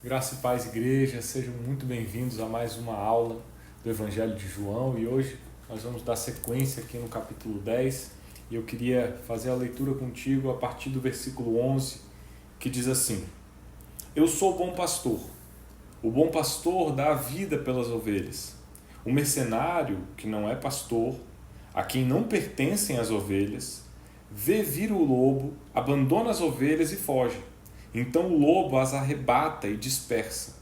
Graça e paz, igreja, sejam muito bem-vindos a mais uma aula do Evangelho de João e hoje nós vamos dar sequência aqui no capítulo 10 e eu queria fazer a leitura contigo a partir do versículo 11 que diz assim: Eu sou o bom pastor dá a vida pelas ovelhas. O mercenário, que não é pastor, a quem não pertencem as ovelhas, vê vir o lobo, abandona as ovelhas e foge. Então o lobo as arrebata e dispersa.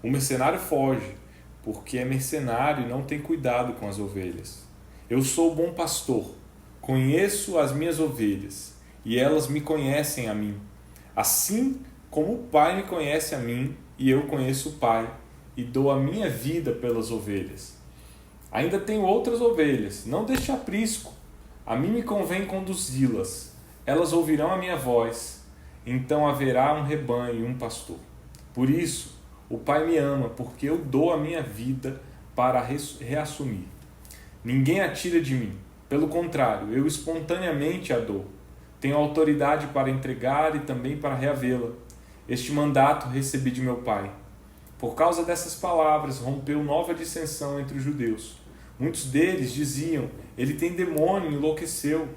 O mercenário foge, porque é mercenário e não tem cuidado com as ovelhas. Eu sou o bom pastor, conheço as minhas ovelhas, e elas me conhecem a mim. Assim como o Pai me conhece a mim, e eu conheço o Pai, e dou a minha vida pelas ovelhas. Ainda tenho outras ovelhas, não deixe aprisco. A mim me convém conduzi-las. Elas ouvirão a minha voz. Então haverá um rebanho e um pastor. Por isso, o Pai me ama, porque eu dou a minha vida para reassumir. Ninguém a tira de mim. Pelo contrário, eu espontaneamente a dou. Tenho autoridade para entregar e também para reavê-la. Este mandato recebi de meu Pai. Por causa dessas palavras, rompeu nova dissensão entre os judeus. Muitos deles diziam: ele tem demônio, enlouqueceu.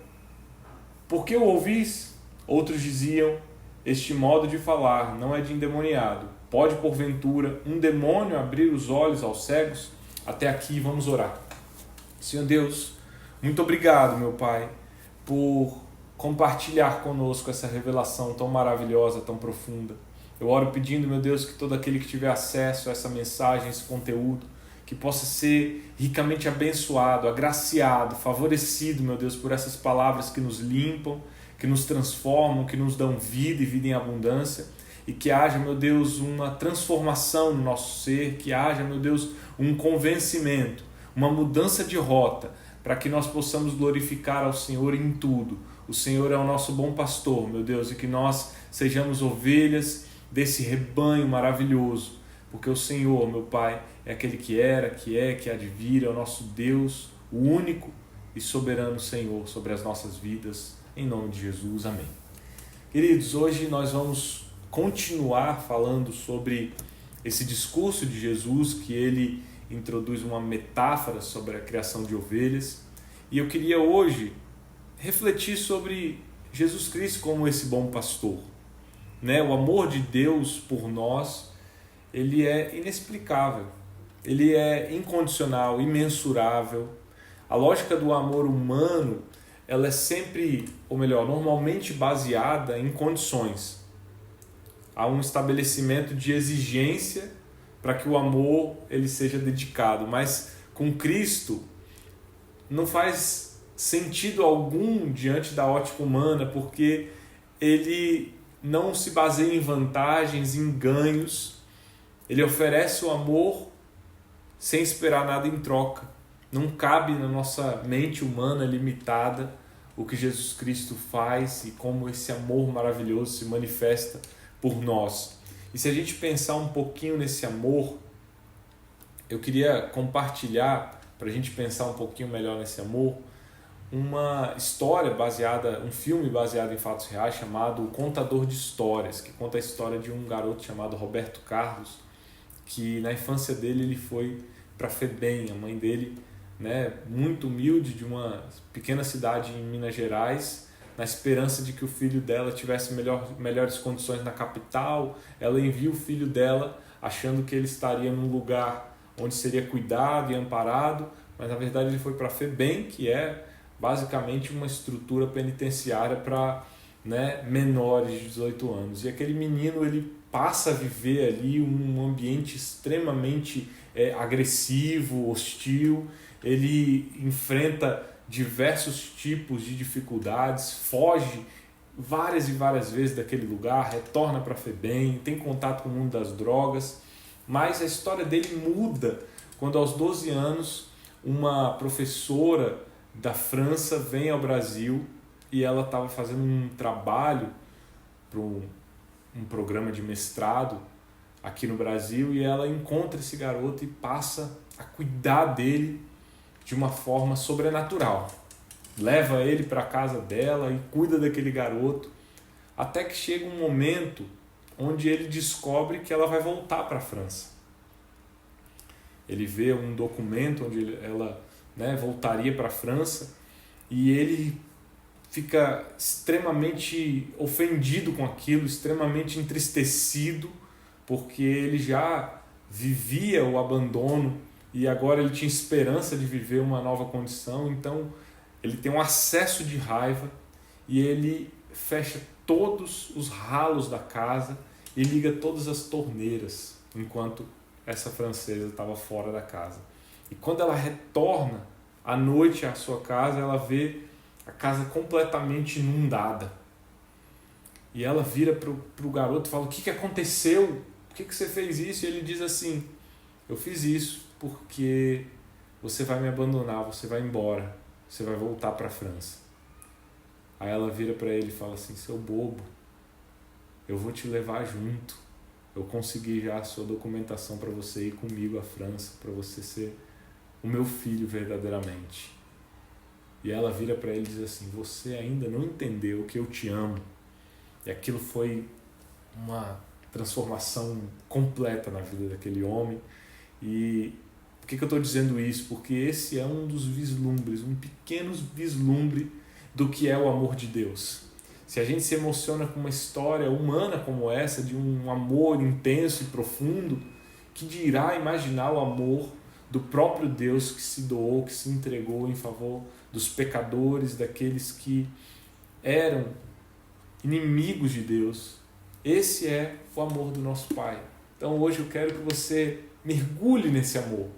Por que o ouvis? Outros diziam: este modo de falar não é de endemoniado. Pode, porventura, um demônio abrir os olhos aos cegos? Até aqui, vamos orar. Senhor Deus, muito obrigado, meu Pai, por compartilhar conosco essa revelação tão maravilhosa, tão profunda. Eu oro pedindo, meu Deus, que todo aquele que tiver acesso a essa mensagem, a esse conteúdo, que possa ser ricamente abençoado, agraciado, favorecido, meu Deus, por essas palavras que nos limpam, que nos transformam, que nos dão vida e vida em abundância, e que haja, meu Deus, uma transformação no nosso ser, que haja, meu Deus, um convencimento, uma mudança de rota, para que nós possamos glorificar ao Senhor em tudo. O Senhor é o nosso bom pastor, meu Deus, e que nós sejamos ovelhas desse rebanho maravilhoso, porque o Senhor, meu Pai, é aquele que era, que é, que há de vir, é o nosso Deus, o único e soberano Senhor sobre as nossas vidas. Em nome de Jesus, amém. Queridos, hoje nós vamos continuar falando sobre esse discurso de Jesus, que ele introduz uma metáfora sobre a criação de ovelhas. E eu queria hoje refletir sobre Jesus Cristo como esse bom pastor. O amor de Deus por nós, ele é inexplicável, ele é incondicional, imensurável. A lógica do amor humano, ela é sempre, ou melhor, normalmente baseada em condições. Há um estabelecimento de exigência para que o amor ele seja dedicado. Mas com Cristo não faz sentido algum diante da ótica humana, porque ele não se baseia em vantagens, em ganhos. Ele oferece o amor sem esperar nada em troca. Não cabe na nossa mente humana limitada o que Jesus Cristo faz e como esse amor maravilhoso se manifesta por nós. E se a gente pensar um pouquinho nesse amor, eu queria compartilhar, para a gente pensar um pouquinho melhor nesse amor, uma história baseada, um filme baseado em fatos reais chamado O Contador de Histórias, que conta a história de um garoto chamado Roberto Carlos, que na infância dele ele foi para Febem, a mãe dele, muito humilde, de uma pequena cidade em Minas Gerais, na esperança de que o filho dela tivesse melhores condições na capital. Ela envia o filho dela achando que ele estaria num lugar onde seria cuidado e amparado, mas na verdade ele foi para Febem, que é basicamente uma estrutura penitenciária para menores de 18 anos. E aquele menino ele passa a viver ali um ambiente extremamente agressivo, hostil. Ele enfrenta diversos tipos de dificuldades, foge várias e várias vezes daquele lugar, retorna para Febem, tem contato com o mundo das drogas, mas a história dele muda quando aos 12 anos uma professora da França vem ao Brasil e ela estava fazendo um trabalho para um programa de mestrado aqui no Brasil, e ela encontra esse garoto e passa a cuidar dele de uma forma sobrenatural. Leva ele para a casa dela e cuida daquele garoto, até que chega um momento onde ele descobre que ela vai voltar para a França. Ele vê um documento onde ela, né, voltaria para a França e ele fica extremamente ofendido com aquilo, extremamente entristecido, porque ele já vivia o abandono e agora ele tinha esperança de viver uma nova condição. Então ele tem um acesso de raiva e ele fecha todos os ralos da casa e liga todas as torneiras enquanto essa francesa estava fora da casa. E quando ela retorna à noite à sua casa, ela vê a casa completamente inundada. E ela vira para o garoto e fala: o que aconteceu? Por que você fez isso? E ele diz assim: eu fiz isso porque você vai me abandonar, você vai embora, você vai voltar para a França. Aí ela vira para ele e fala assim: seu bobo, eu vou te levar junto. Eu consegui já a sua documentação para você ir comigo à França, para você ser o meu filho verdadeiramente. E ela vira para ele e diz assim: você ainda não entendeu que eu te amo. E aquilo foi uma transformação completa na vida daquele homem. E por que eu estou dizendo isso? Porque esse é um dos vislumbres, um pequeno vislumbre do que é o amor de Deus. Se a gente se emociona com uma história humana como essa, de um amor intenso e profundo, que dirá imaginar o amor do próprio Deus que se doou, que se entregou em favor dos pecadores, daqueles que eram inimigos de Deus. Esse é o amor do nosso Pai. Então hoje eu quero que você mergulhe nesse amor,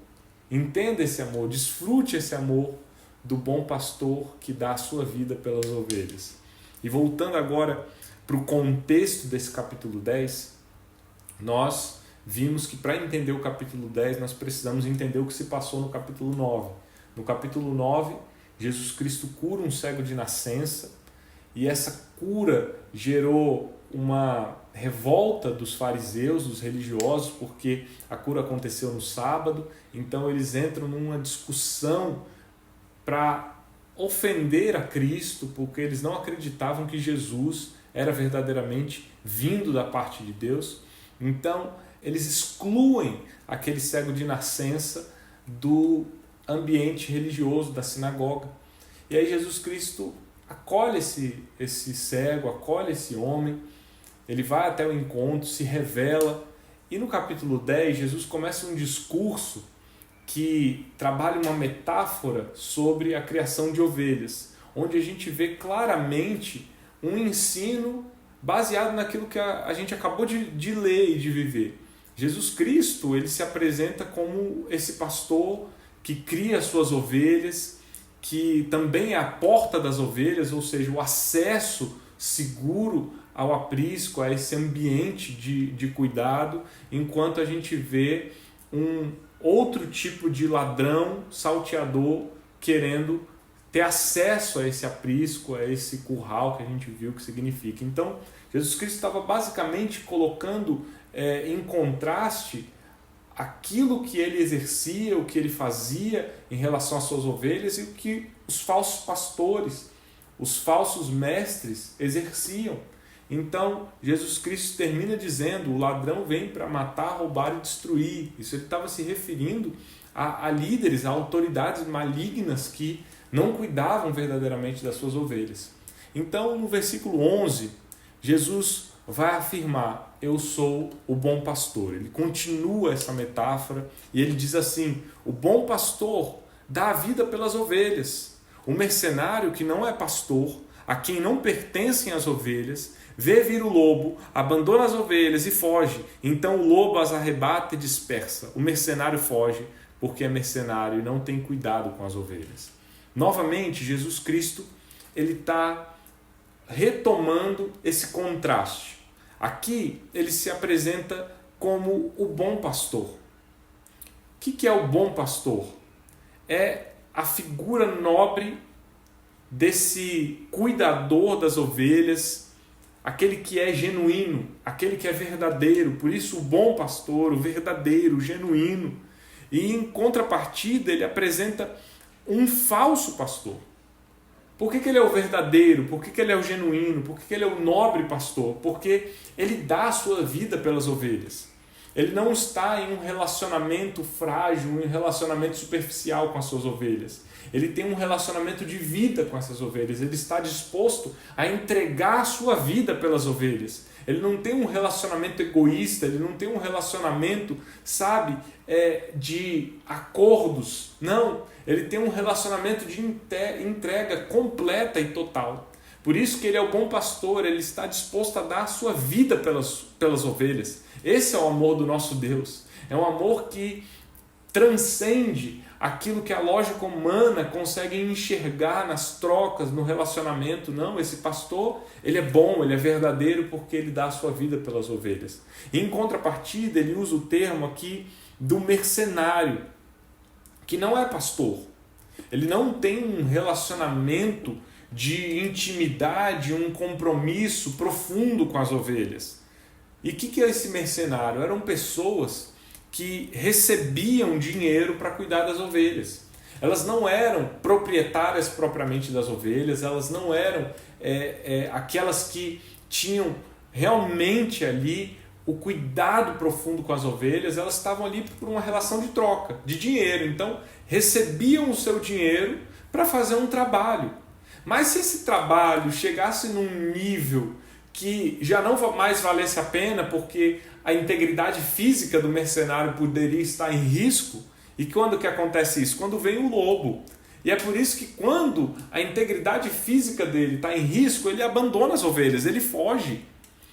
entenda esse amor, desfrute esse amor do bom pastor que dá a sua vida pelas ovelhas. E voltando agora para o contexto desse capítulo 10, nós vimos que para entender o capítulo 10 nós precisamos entender o que se passou no capítulo 9. No capítulo 9, Jesus Cristo cura um cego de nascença e essa cura gerou uma revolta dos fariseus, dos religiosos, porque a cura aconteceu no sábado, então eles entram numa discussão para ofender a Cristo, porque eles não acreditavam que Jesus era verdadeiramente vindo da parte de Deus. Então eles excluem aquele cego de nascença do ambiente religioso da sinagoga. E aí Jesus Cristo acolhe esse cego, acolhe esse homem, ele vai até o encontro, se revela, e no capítulo 10 Jesus começa um discurso que trabalha uma metáfora sobre a criação de ovelhas, onde a gente vê claramente um ensino baseado naquilo que a gente acabou de ler e de viver. Jesus Cristo, ele se apresenta como esse pastor que cria as suas ovelhas, que também é a porta das ovelhas, ou seja, o acesso seguro ao aprisco, a esse ambiente de cuidado, enquanto a gente vê um outro tipo de ladrão, salteador, querendo ter acesso a esse aprisco, a esse curral que a gente viu que significa. Então, Jesus Cristo estava basicamente colocando em contraste aquilo que ele exercia, o que ele fazia em relação às suas ovelhas e o que os falsos pastores, os falsos mestres exerciam. Então, Jesus Cristo termina dizendo: o ladrão vem para matar, roubar e destruir. Isso ele estava se referindo a líderes, a autoridades malignas que não cuidavam verdadeiramente das suas ovelhas. Então, no versículo 11, Jesus vai afirmar: eu sou o bom pastor. Ele continua essa metáfora e ele diz assim: o bom pastor dá a vida pelas ovelhas. O mercenário que não é pastor, a quem não pertencem as ovelhas, vê vir o lobo, abandona as ovelhas e foge. Então o lobo as arrebata e dispersa. O mercenário foge porque é mercenário e não tem cuidado com as ovelhas. Novamente, Jesus Cristo ele está retomando esse contraste. Aqui ele se apresenta como o bom pastor. O que é o bom pastor? É a figura nobre desse cuidador das ovelhas, aquele que é genuíno, aquele que é verdadeiro. Por isso o bom pastor, o verdadeiro, o genuíno. E em contrapartida ele apresenta um falso pastor. Por que ele é o verdadeiro? Por que ele é o genuíno? Por que ele é o nobre pastor? Porque ele dá a sua vida pelas ovelhas. Ele não está em um relacionamento frágil, em um relacionamento superficial com as suas ovelhas. Ele tem um relacionamento de vida com essas ovelhas. Ele está disposto a entregar a sua vida pelas ovelhas. Ele não tem um relacionamento egoísta, ele não tem um relacionamento, de acordos. Não, ele tem um relacionamento de entrega completa e total. Por isso que ele é o bom pastor, ele está disposto a dar a sua vida pelas ovelhas. Esse é o amor do nosso Deus. É um amor que transcende aquilo que a lógica humana consegue enxergar nas trocas, no relacionamento. Não, esse pastor, ele é bom, ele é verdadeiro porque ele dá a sua vida pelas ovelhas. E em contrapartida, ele usa o termo aqui do mercenário, que não é pastor. Ele não tem um relacionamento de intimidade, um compromisso profundo com as ovelhas. E o que é esse mercenário? Eram pessoas que recebiam dinheiro para cuidar das ovelhas. Elas não eram proprietárias propriamente das ovelhas, elas não eram aquelas que tinham realmente ali o cuidado profundo com as ovelhas, elas estavam ali por uma relação de troca, de dinheiro. Então, recebiam o seu dinheiro para fazer um trabalho. Mas se esse trabalho chegasse num nível que já não mais valesse a pena, porque a integridade física do mercenário poderia estar em risco, e quando que acontece isso? Quando vem o lobo. E é por isso que quando a integridade física dele está em risco, ele abandona as ovelhas, ele foge.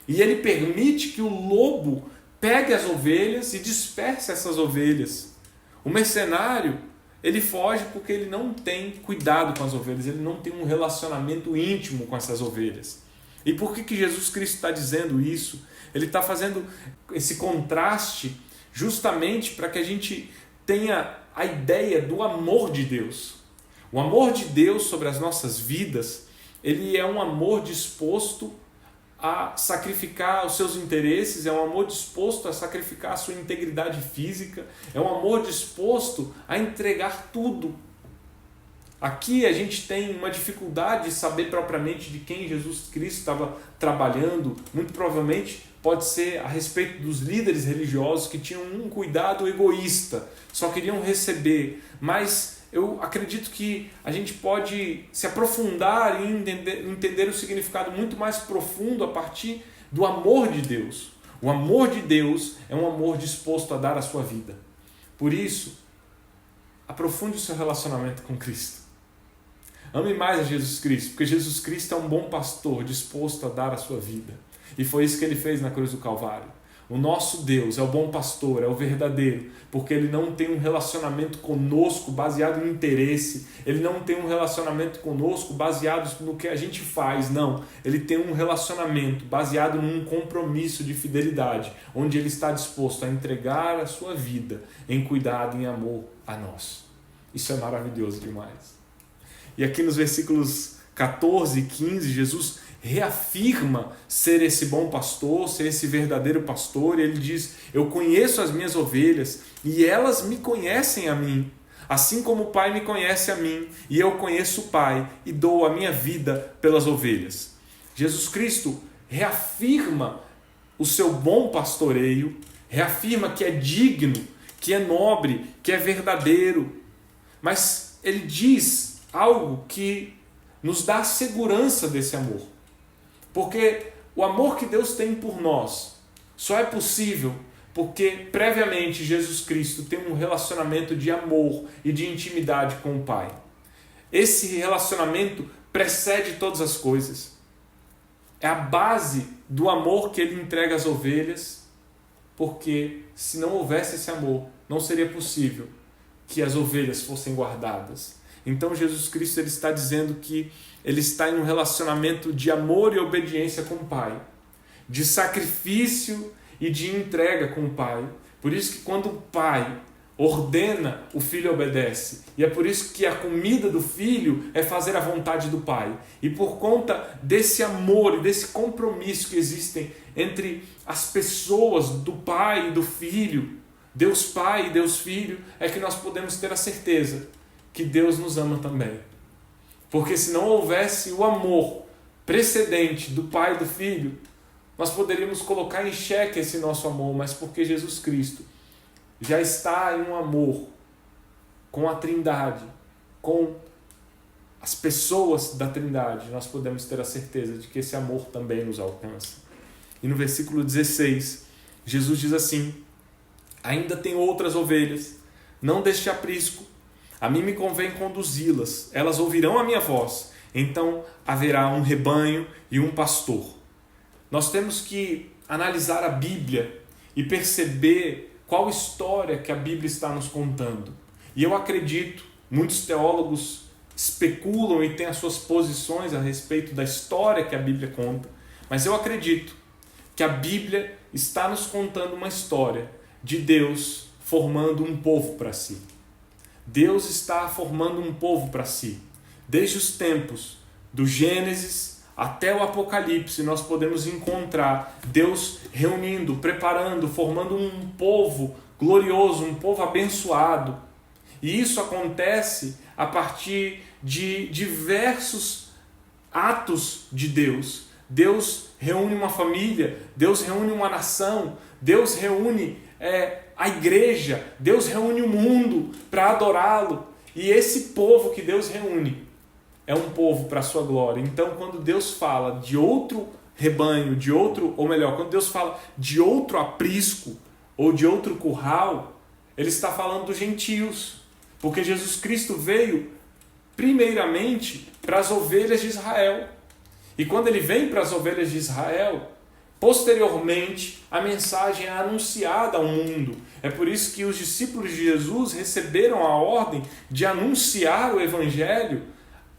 E ele permite que o lobo pegue as ovelhas e disperse essas ovelhas. O mercenário, ele foge porque ele não tem cuidado com as ovelhas, ele não tem um relacionamento íntimo com essas ovelhas. E por que Jesus Cristo está dizendo isso? Ele está fazendo esse contraste justamente para que a gente tenha a ideia do amor de Deus. O amor de Deus sobre as nossas vidas, ele é um amor disposto a sacrificar os seus interesses, é um amor disposto a sacrificar a sua integridade física, é um amor disposto a entregar tudo. Aqui a gente tem uma dificuldade de saber propriamente de quem Jesus Cristo estava trabalhando. Muito provavelmente pode ser a respeito dos líderes religiosos que tinham um cuidado egoísta, só queriam receber. Mas eu acredito que a gente pode se aprofundar e entender o significado muito mais profundo a partir do amor de Deus. O amor de Deus é um amor disposto a dar a sua vida. Por isso, aprofunde o seu relacionamento com Cristo. Ame mais a Jesus Cristo, porque Jesus Cristo é um bom pastor disposto a dar a sua vida. E foi isso que ele fez na cruz do Calvário. O nosso Deus é o bom pastor, é o verdadeiro, porque ele não tem um relacionamento conosco baseado em interesse, ele não tem um relacionamento conosco baseado no que a gente faz, não. Ele tem um relacionamento baseado num compromisso de fidelidade, onde ele está disposto a entregar a sua vida em cuidado, em amor a nós. Isso é maravilhoso demais. E aqui nos versículos 14 e 15, Jesus reafirma ser esse bom pastor, ser esse verdadeiro pastor, e ele diz: eu conheço as minhas ovelhas e elas me conhecem a mim, assim como o Pai me conhece a mim e eu conheço o Pai e dou a minha vida pelas ovelhas. Jesus Cristo reafirma o seu bom pastoreio, reafirma que é digno, que é nobre, que é verdadeiro, mas ele diz algo que nos dá segurança desse amor. Porque o amor que Deus tem por nós só é possível porque previamente Jesus Cristo tem um relacionamento de amor e de intimidade com o Pai. Esse relacionamento precede todas as coisas. É a base do amor que ele entrega às ovelhas, porque se não houvesse esse amor, não seria possível que as ovelhas fossem guardadas. Então Jesus Cristo ele está dizendo que ele está em um relacionamento de amor e obediência com o Pai, de sacrifício e de entrega com o Pai. Por isso que quando o Pai ordena, o Filho obedece. E é por isso que a comida do Filho é fazer a vontade do Pai. E por conta desse amor e desse compromisso que existem entre as pessoas do Pai e do Filho, Deus Pai e Deus Filho, é que nós podemos ter a certeza que Deus nos ama também. Porque se não houvesse o amor precedente do Pai e do Filho, nós poderíamos colocar em xeque esse nosso amor, mas porque Jesus Cristo já está em um amor com a Trindade, com as pessoas da Trindade, nós podemos ter a certeza de que esse amor também nos alcança. E no versículo 16, Jesus diz assim: ainda tem outras ovelhas, não deste aprisco, a mim me convém conduzi-las, elas ouvirão a minha voz, então haverá um rebanho e um pastor. Nós temos que analisar a Bíblia e perceber qual história que a Bíblia está nos contando. E eu acredito, muitos teólogos especulam e têm as suas posições a respeito da história que a Bíblia conta, mas eu acredito que a Bíblia está nos contando uma história de Deus formando um povo para si. Deus está formando um povo para si. Desde os tempos do Gênesis até o Apocalipse, nós podemos encontrar Deus reunindo, preparando, formando um povo glorioso, um povo abençoado. E isso acontece a partir de diversos atos de Deus. Deus reúne uma família, Deus reúne uma nação, Deus reúne a igreja, Deus reúne o mundo para adorá-lo. E esse povo que Deus reúne é um povo para a sua glória. Então, quando Deus fala de outro rebanho, quando Deus fala de outro aprisco ou de outro curral, Ele está falando dos gentios. Porque Jesus Cristo veio primeiramente para as ovelhas de Israel. E quando Ele vem para as ovelhas de Israel, posteriormente a mensagem é anunciada ao mundo. É por isso que os discípulos de Jesus receberam a ordem de anunciar o Evangelho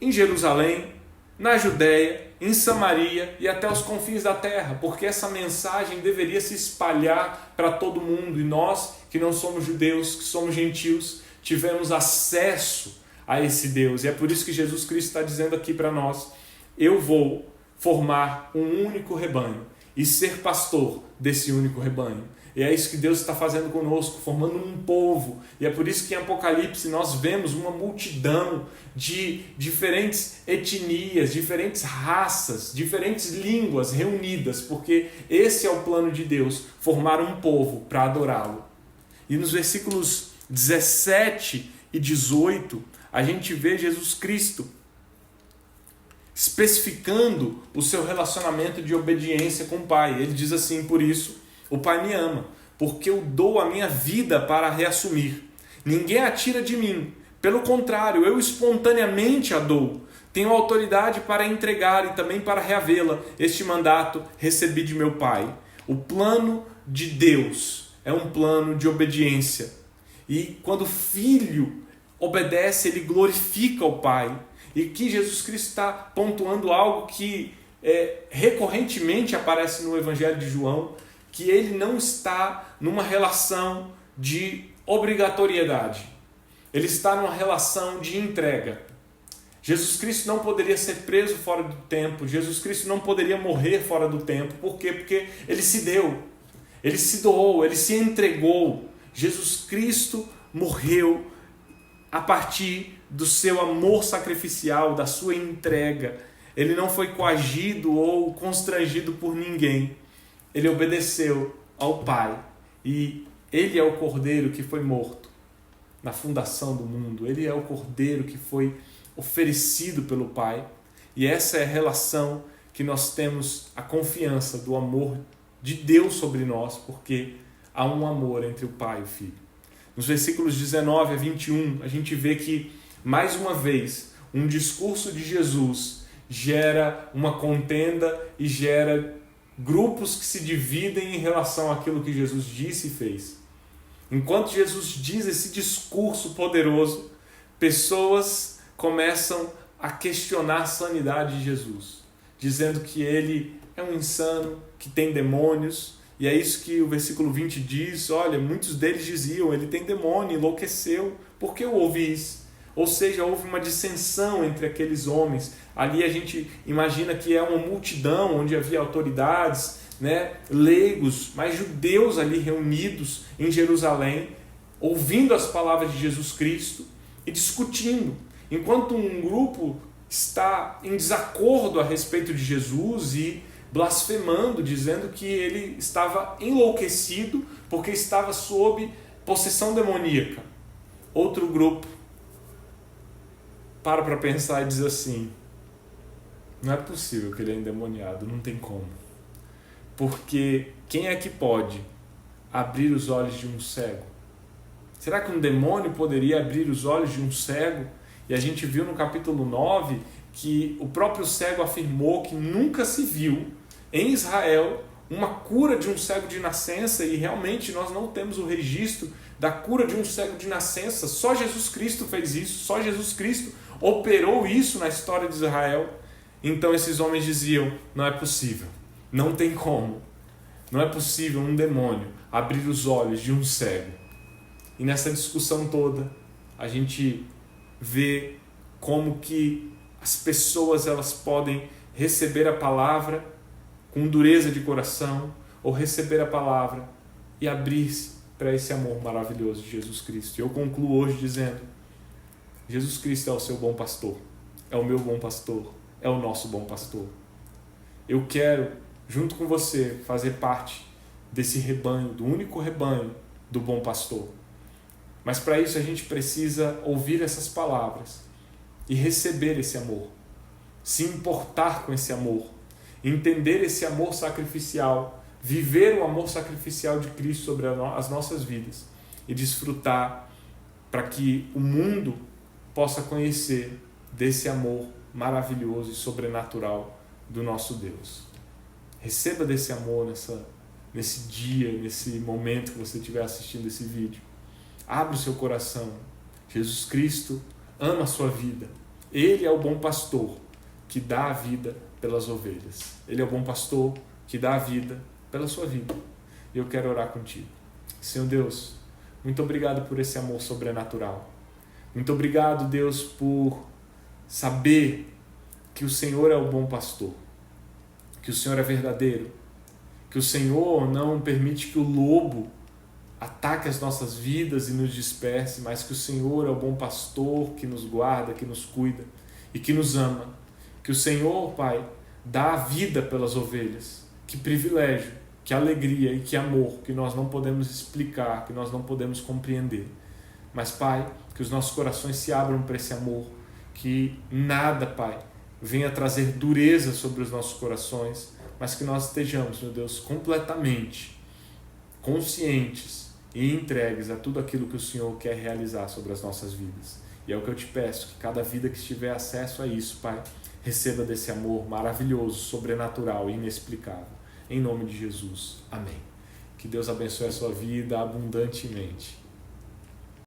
em Jerusalém, na Judéia, em Samaria e até os confins da terra, porque essa mensagem deveria se espalhar para todo mundo, e nós, que não somos judeus, que somos gentios, tivemos acesso a esse Deus. E é por isso que Jesus Cristo está dizendo aqui para nós: eu vou formar um único rebanho e ser pastor desse único rebanho. E é isso que Deus está fazendo conosco, formando um povo. E é por isso que em Apocalipse nós vemos uma multidão de diferentes etnias, diferentes raças, diferentes línguas reunidas, porque esse é o plano de Deus, formar um povo para adorá-lo. E nos versículos 17 e 18, a gente vê Jesus Cristo especificando o seu relacionamento de obediência com o Pai. Ele diz assim: por isso o Pai me ama, porque eu dou a minha vida para reassumir. Ninguém a tira de mim, pelo contrário, eu espontaneamente a dou. Tenho autoridade para entregar e também para reavê-la. Este mandato recebi de meu Pai. O plano de Deus é um plano de obediência. E quando o Filho obedece, ele glorifica o Pai. E aqui Jesus Cristo está pontuando algo que recorrentemente aparece no Evangelho de João, que ele não está numa relação de obrigatoriedade. Ele está numa relação de entrega. Jesus Cristo não poderia ser preso fora do tempo. Jesus Cristo não poderia morrer fora do tempo. Por quê? Porque ele se deu. Ele se doou, ele se entregou. Jesus Cristo morreu a partir do seu amor sacrificial, da sua entrega. Ele não foi coagido ou constrangido por ninguém. Ele obedeceu ao Pai. E ele é o Cordeiro que foi morto na fundação do mundo. Ele é o Cordeiro que foi oferecido pelo Pai. E essa é a relação que nós temos, a confiança do amor de Deus sobre nós, porque há um amor entre o Pai e o Filho. Nos versículos 19 a 21, a gente vê que, mais uma vez, um discurso de Jesus gera uma contenda e gera grupos que se dividem em relação àquilo que Jesus disse e fez. Enquanto Jesus diz esse discurso poderoso, pessoas começam a questionar a sanidade de Jesus, dizendo que ele é um insano, que tem demônios. E é isso que o versículo 20 diz: olha, muitos deles diziam, ele tem demônio, enlouqueceu, por que eu ouvi isso? Ou seja, houve uma dissensão entre aqueles homens. Ali a gente imagina que é uma multidão onde havia autoridades, leigos, mas judeus ali reunidos em Jerusalém, ouvindo as palavras de Jesus Cristo e discutindo. Enquanto um grupo está em desacordo a respeito de Jesus e blasfemando, dizendo que ele estava enlouquecido porque estava sob possessão demoníaca. Outro grupo para pensar e diz assim: não é possível que ele é endemoniado, não tem como. Porque quem é que pode abrir os olhos de um cego? Será que um demônio poderia abrir os olhos de um cego? E a gente viu no capítulo 9 que o próprio cego afirmou que nunca se viu em Israel uma cura de um cego de nascença, e realmente nós não temos o registro da cura de um cego de nascença. Só Jesus Cristo fez isso, só Jesus Cristo operou isso na história de Israel. Então esses homens diziam: não é possível, não tem como, não é possível um demônio abrir os olhos de um cego. E nessa discussão toda a gente vê como que as pessoas elas podem receber a palavra com dureza de coração, ou receber a palavra e abrir-se para esse amor maravilhoso de Jesus Cristo. E eu concluo hoje dizendo: Jesus Cristo é o seu bom pastor, é o meu bom pastor, é o nosso bom pastor. Eu quero, junto com você, fazer parte desse rebanho, do único rebanho do bom pastor. Mas para isso a gente precisa ouvir essas palavras e receber esse amor, se importar com esse amor, entender esse amor sacrificial, viver o amor sacrificial de Cristo sobre as nossas vidas e desfrutar, para que o mundo possa conhecer desse amor maravilhoso e sobrenatural do nosso Deus. Receba desse amor nesse dia, nesse momento que você estiver assistindo esse vídeo. Abra o seu coração. Jesus Cristo ama a sua vida. Ele é o bom pastor que dá a vida pelas ovelhas. Ele é o bom pastor que dá a vida pela sua vida. E eu quero orar contigo. Senhor Deus, muito obrigado por esse amor sobrenatural. Muito obrigado, Deus, por saber que o Senhor é o bom pastor, que o Senhor é verdadeiro, que o Senhor não permite que o lobo ataque as nossas vidas e nos disperse, mas que o Senhor é o bom pastor que nos guarda, que nos cuida e que nos ama. Que o Senhor, Pai, dá a vida pelas ovelhas. Que privilégio, que alegria e que amor que nós não podemos explicar, que nós não podemos compreender. Mas, Pai, que os nossos corações se abram para esse amor, que nada, Pai, venha trazer dureza sobre os nossos corações, mas que nós estejamos, meu Deus, completamente conscientes e entregues a tudo aquilo que o Senhor quer realizar sobre as nossas vidas. E é o que eu te peço, que cada vida que tiver acesso a isso, Pai, receba desse amor maravilhoso, sobrenatural e inexplicável. Em nome de Jesus. Amém. Que Deus abençoe a sua vida abundantemente.